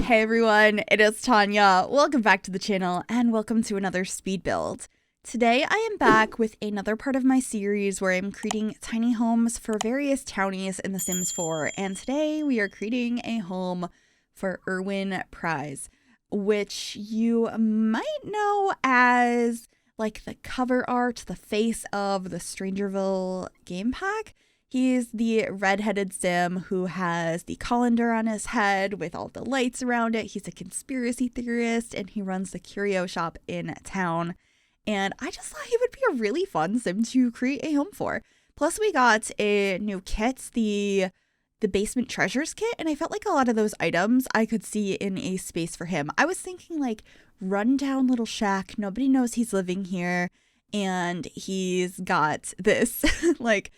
Hey everyone, it is Tanya. Welcome back to the channel and welcome to another speed build. Today I am back with another part of my series where I'm creating tiny homes for various townies in The Sims 4, and today we are creating a home for Erwin Pries, which you might know as like the cover art, the face of the StrangerVille game pack. He's the red-headed Sim who has the colander on his head with all the lights around it. He's a conspiracy theorist and he runs the curio shop in town. And I just thought he would be a really fun Sim to create a home for. Plus we got a new kit, the basement treasures kit, and I felt like a lot of those items I could see in a space for him. I was thinking like rundown little shack, nobody knows he's living here, and he's got this like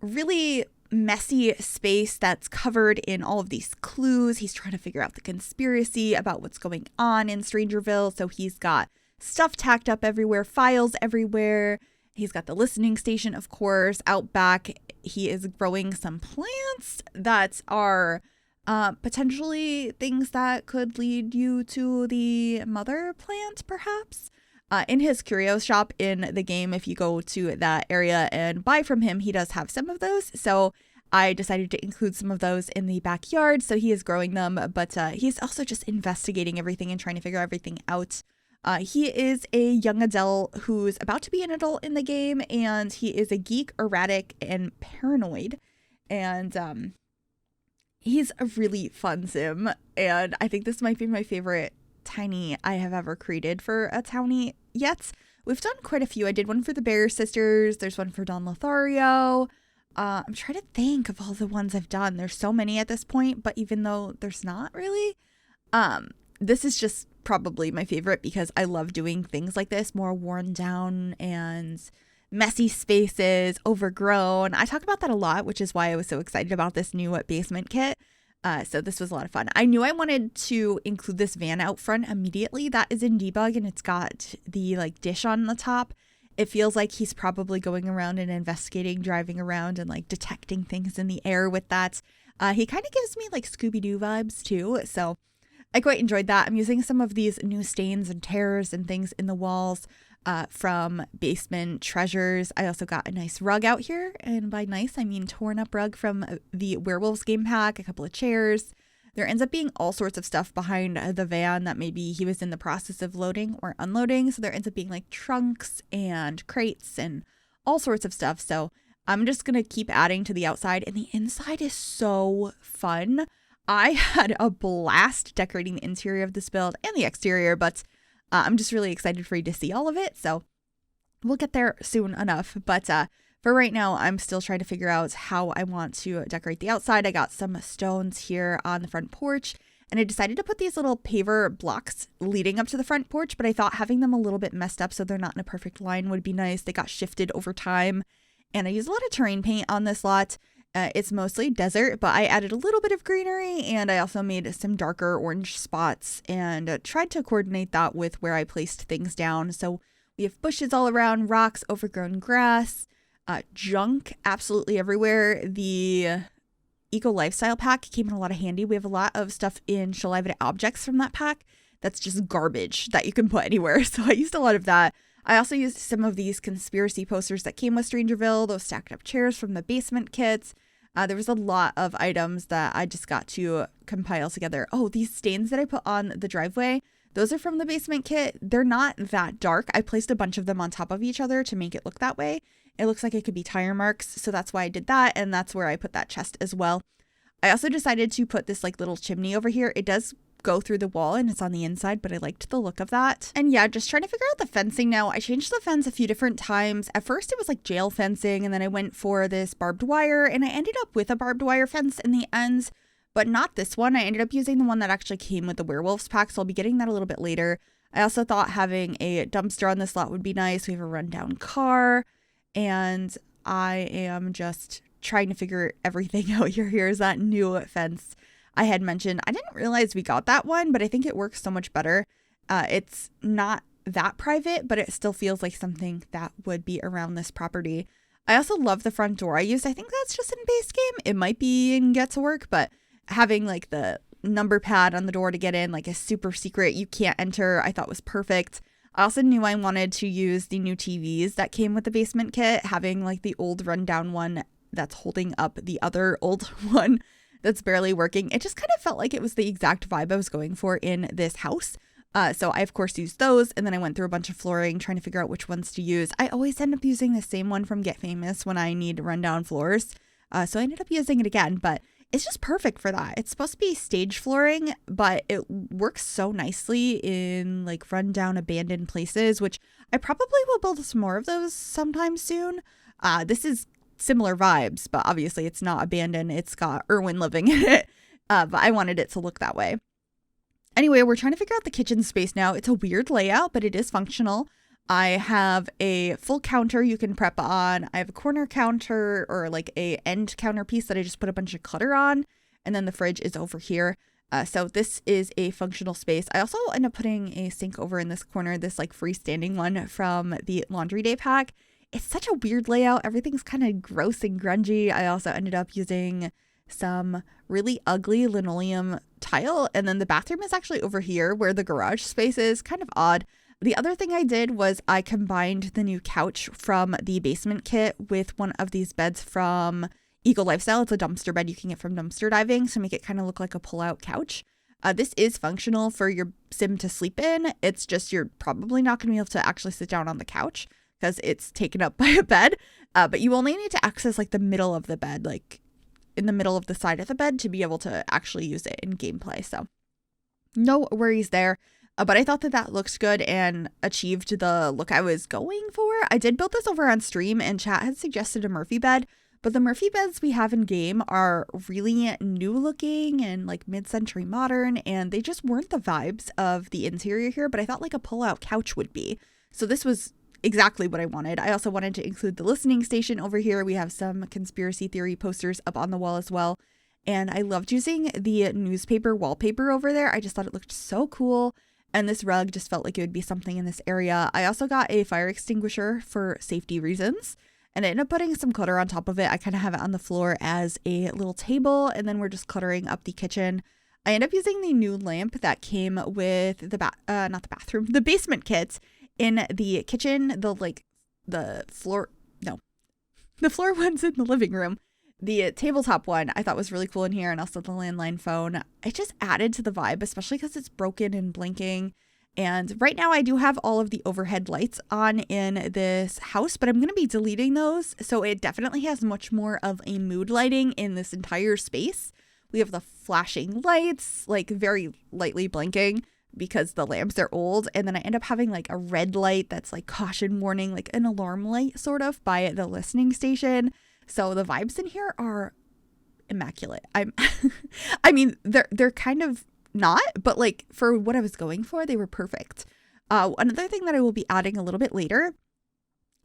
really messy space that's covered in all of these clues. He's trying to figure out the conspiracy about what's going on in StrangerVille. So he's got stuff tacked up everywhere, files everywhere. He's got the listening station, of course. Out back, he is growing some plants that are potentially things that could lead you to the mother plant, perhaps. In his curio shop in the game, if you go to that area and buy from him, he does have some of those. So I decided to include some of those in the backyard. So he is growing them, but he's also just investigating everything and trying to figure everything out. He is a young adult who's about to be an adult in the game, and he is a geek, erratic, and paranoid. And he's a really fun Sim, and I think this might be my favorite tiny I have ever created for a townie yet. We've done quite a few. I did one for the Bear Sisters. There's one for Don Lothario. I'm trying to think of all the ones I've done. There's so many at this point, but even though there's not really, this is just probably my favorite because I love doing things like this, more worn down and messy spaces, overgrown. I talk about that a lot, which is why I was so excited about this new basement kit. So this was a lot of fun. I knew I wanted to include this van out front immediately. That is in debug, and it's got the like dish on the top. It feels like he's probably going around and investigating, driving around and like detecting things in the air with that. He kind of gives me like Scooby-Doo vibes too. So I quite enjoyed that. I'm using some of these new stains and tears and things in the walls from Basement Treasures. I also got a nice rug out here, and by nice I mean torn up rug from the Werewolves game pack, a couple of chairs. There ends up being all sorts of stuff behind the van that maybe he was in the process of loading or unloading, so there ends up being like trunks and crates and all sorts of stuff. So I'm just gonna keep adding to the outside, and the inside is so fun. I had a blast decorating the interior of this build and the exterior, but I'm just really excited for you to see all of it, so we'll get there soon enough. But for right now, I'm still trying to figure out how I want to decorate the outside. I got some stones here on the front porch, and I decided to put these little paver blocks leading up to the front porch, but I thought having them a little bit messed up so they're not in a perfect line would be nice. They got shifted over time, and I used a lot of terrain paint on this lot. It's mostly desert, but I added a little bit of greenery, and I also made some darker orange spots and tried to coordinate that with where I placed things down. So we have bushes all around, rocks, overgrown grass, junk absolutely everywhere. The Eco Lifestyle pack came in a lot of handy. We have a lot of stuff in Shall I Have Objects from that pack that's just garbage that you can put anywhere. So I used a lot of that. I also used some of these conspiracy posters that came with StrangerVille, those stacked up chairs from the basement kits. There was a lot of items that I just got to compile together. Oh, these stains that I put on the driveway, those are from the basement kit. They're not that dark. I placed a bunch of them on top of each other to make it look that way. It looks like it could be tire marks, so that's why I did that, and that's where I put that chest as well. I also decided to put this like little chimney over here. It does go through the wall and it's on the inside, but I liked the look of that. And yeah, just trying to figure out the fencing now. I changed the fence a few different times. At first it was like jail fencing, and then I went for this barbed wire, and I ended up with a barbed wire fence in the ends, but not this one. I ended up using the one that actually came with the Werewolves pack, so I'll be getting that a little bit later. I also thought having a dumpster on this lot would be nice. We have a rundown car, and I am just trying to figure everything out here. Here's that new fence I had mentioned. I didn't realize we got that one, but I think it works so much better. It's not that private, but it still feels like something that would be around this property. I also love the front door I used. I think that's just in base game. It might be in Get to Work, but having like the number pad on the door to get in, like a super secret, you can't enter, I thought was perfect. I also knew I wanted to use the new TVs that came with the basement kit, having like the old rundown one that's holding up the other old one that's barely working. It just kind of felt like it was the exact vibe I was going for in this house. So I, of course, used those, and then I went through a bunch of flooring trying to figure out which ones to use. I always end up using the same one from Get Famous when I need rundown floors. So I ended up using it again, but it's just perfect for that. It's supposed to be stage flooring, but it works so nicely in like rundown abandoned places, which I probably will build some more of those sometime soon. This is similar vibes, but obviously it's not abandoned. It's got Erwin living in it, but I wanted it to look that way. Anyway, we're trying to figure out the kitchen space now. It's a weird layout, but it is functional. I have a full counter you can prep on. I have a corner counter or like a end counter piece that I just put a bunch of clutter on. And then the fridge is over here. So this is a functional space. I also end up putting a sink over in this corner, this like freestanding one from the laundry day pack. It's such a weird layout. Everything's kind of gross and grungy. I also ended up using some really ugly linoleum tile. And then the bathroom is actually over here where the garage space is. Kind of odd. The other thing I did was I combined the new couch from the basement kit with one of these beds from Eco Lifestyle. It's a dumpster bed you can get from dumpster diving, so make it kind of look like a pull-out couch. This is functional for your sim to sleep in. It's just you're probably not going to be able to actually sit down on the couch because it's taken up by a bed. But you only need to access like the middle of the bed, like in the middle of the side of the bed to be able to actually use it in gameplay. So no worries there. But I thought that looked good and achieved the look I was going for. I did build this over on stream and chat had suggested a Murphy bed, but the Murphy beds we have in game are really new looking and like mid-century modern, and they just weren't the vibes of the interior here, but I thought like a pull-out couch would be. So this was exactly what I wanted. I also wanted to include the listening station over here. We have some conspiracy theory posters up on the wall as well. And I loved using the newspaper wallpaper over there. I just thought it looked so cool. And this rug just felt like it would be something in this area. I also got a fire extinguisher for safety reasons. And I ended up putting some clutter on top of it. I kind of have it on the floor as a little table. And then we're just cluttering up the kitchen. I ended up using the new lamp that came with the basement kit in the kitchen. The floor one's in the living room. The tabletop one I thought was really cool in here, and also the landline phone. It just added to the vibe, especially because it's broken and blinking. And right now I do have all of the overhead lights on in this house, but I'm going to be deleting those. So it definitely has much more of a mood lighting in this entire space. We have the flashing lights, like very lightly blinking because the lamps are old. And then I end up having like a red light that's like caution warning, like an alarm light sort of by the listening station. So the vibes in here are immaculate. I mean, they're kind of not, but like for what I was going for, they were perfect. Another thing that I will be adding a little bit later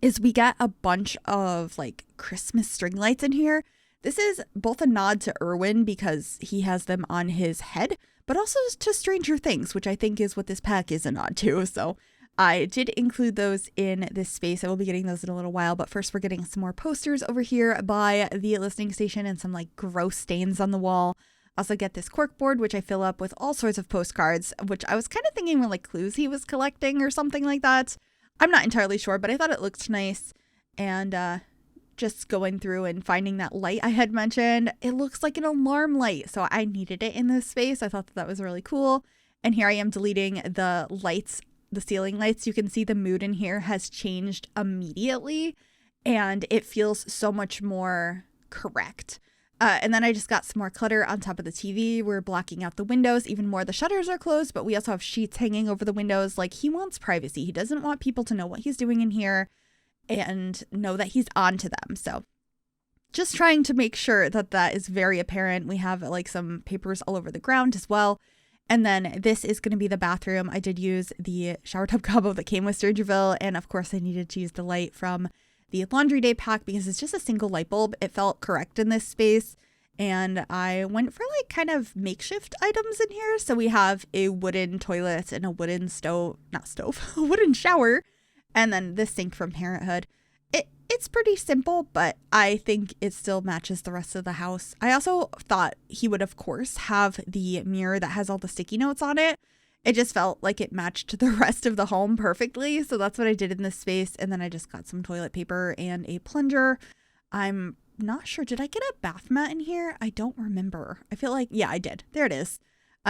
is we get a bunch of like Christmas string lights in here. This is both a nod to Erwin because he has them on his head, but also to Stranger Things, which I think is what this pack is a nod to. So I did include those in this space. I will be getting those in a little while, but first we're getting some more posters over here by the listening station and some like gross stains on the wall. Also get this cork board, which I fill up with all sorts of postcards, which I was kind of thinking were like clues he was collecting or something like that. I'm not entirely sure, but I thought it looked nice. And just going through and finding that light I had mentioned, it looks like an alarm light. So I needed it in this space. I thought that was really cool. And here I am deleting the lights, the ceiling lights. You can see the mood in here has changed immediately and it feels so much more correct. And then I just got some more clutter on top of the TV. We're blocking out the windows even more. The shutters are closed, but we also have sheets hanging over the windows. Like, he wants privacy. He doesn't want people to know what he's doing in here and know that he's on to them. So just trying to make sure that that is very apparent. We have like some papers all over the ground as well. And then this is going to be the bathroom. I did use the shower tub combo that came with StrangerVille. And of course I needed to use the light from the laundry day pack because it's just a single light bulb. It felt correct in this space. And I went for like kind of makeshift items in here. So we have a wooden toilet and a wooden a wooden shower. And then this sink from Parenthood. It's pretty simple, but I think it still matches the rest of the house. I also thought he would, of course, have the mirror that has all the sticky notes on it. It just felt like it matched the rest of the home perfectly. So that's what I did in this space. And then I just got some toilet paper and a plunger. I'm not sure. Did I get a bath mat in here? I don't remember. I feel like, yeah, I did. There it is.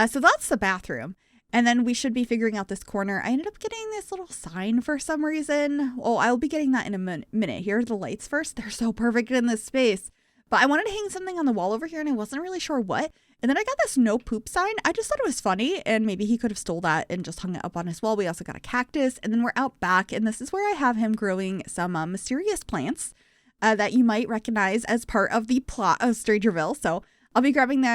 So that's the bathroom. And then we should be figuring out this corner. I ended up getting this little sign for some reason. Oh, I'll be getting that in a minute. Here are the lights first. They're so perfect in this space. But I wanted to hang something on the wall over here and I wasn't really sure what. And then I got this no poop sign. I just thought it was funny and maybe he could have stole that and just hung it up on his wall. We also got a cactus and then we're out back and this is where I have him growing some mysterious plants that you might recognize as part of the plot of StrangerVille. So I'll be grabbing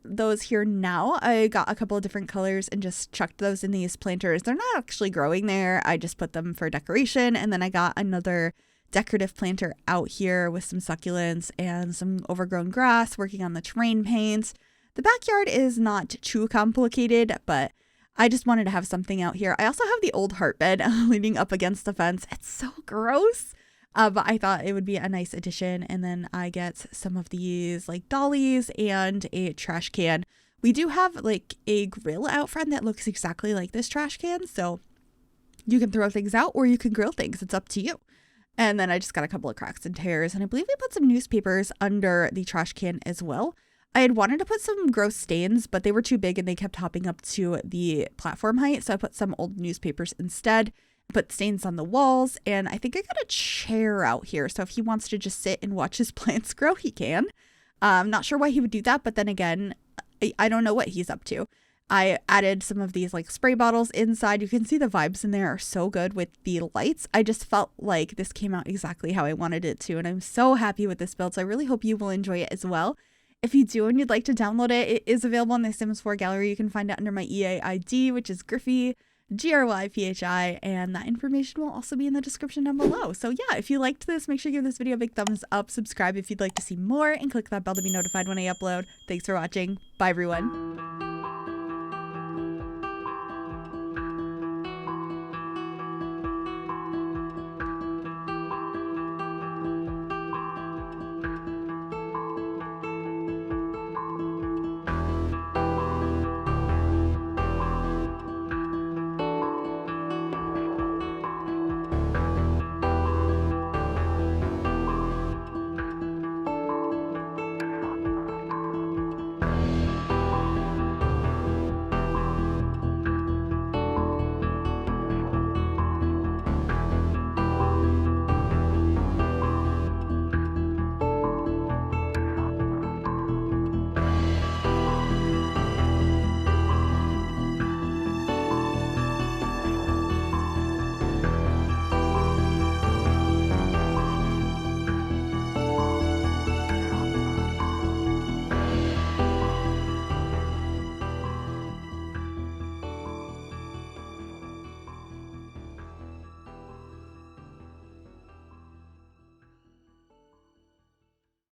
those here now. I got a couple of different colors and just chucked those in these planters. They're not actually growing there. I just put them for decoration. And then I got another decorative planter out here with some succulents and some overgrown grass, working on the terrain paint. The backyard is not too complicated, but I just wanted to have something out here. I also have the old heart bed leaning up against the fence. It's so gross. But I thought it would be a nice addition. And then I get some of these like dollies and a trash can. We do have like a grill out front that looks exactly like this trash can. So you can throw things out or you can grill things. It's up to you. And then I just got a couple of cracks and tears. And I believe we put some newspapers under the trash can as well. I had wanted to put some gross stains, but they were too big and they kept hopping up to the platform height. So I put some old newspapers instead. Put stains on the walls, and I think I got a chair out here, so if he wants to just sit and watch his plants grow, he can. I'm not sure why he would do that, but then again, I don't know what he's up to. I added some of these like spray bottles inside. You can see the vibes in there are so good with the lights. I just felt like this came out exactly how I wanted it to, and I'm so happy with this build, so I really hope you will enjoy it as well. If you do and you'd like to download it, it is available in the Sims 4 gallery. You can find it under my EA ID, which is Gryphi. Gryphi, and that information will also be in the description down below. So yeah, if you liked this, make sure you give this video a big thumbs up, subscribe if you'd like to see more, and click that bell to be notified when I upload. Thanks for watching. Bye everyone.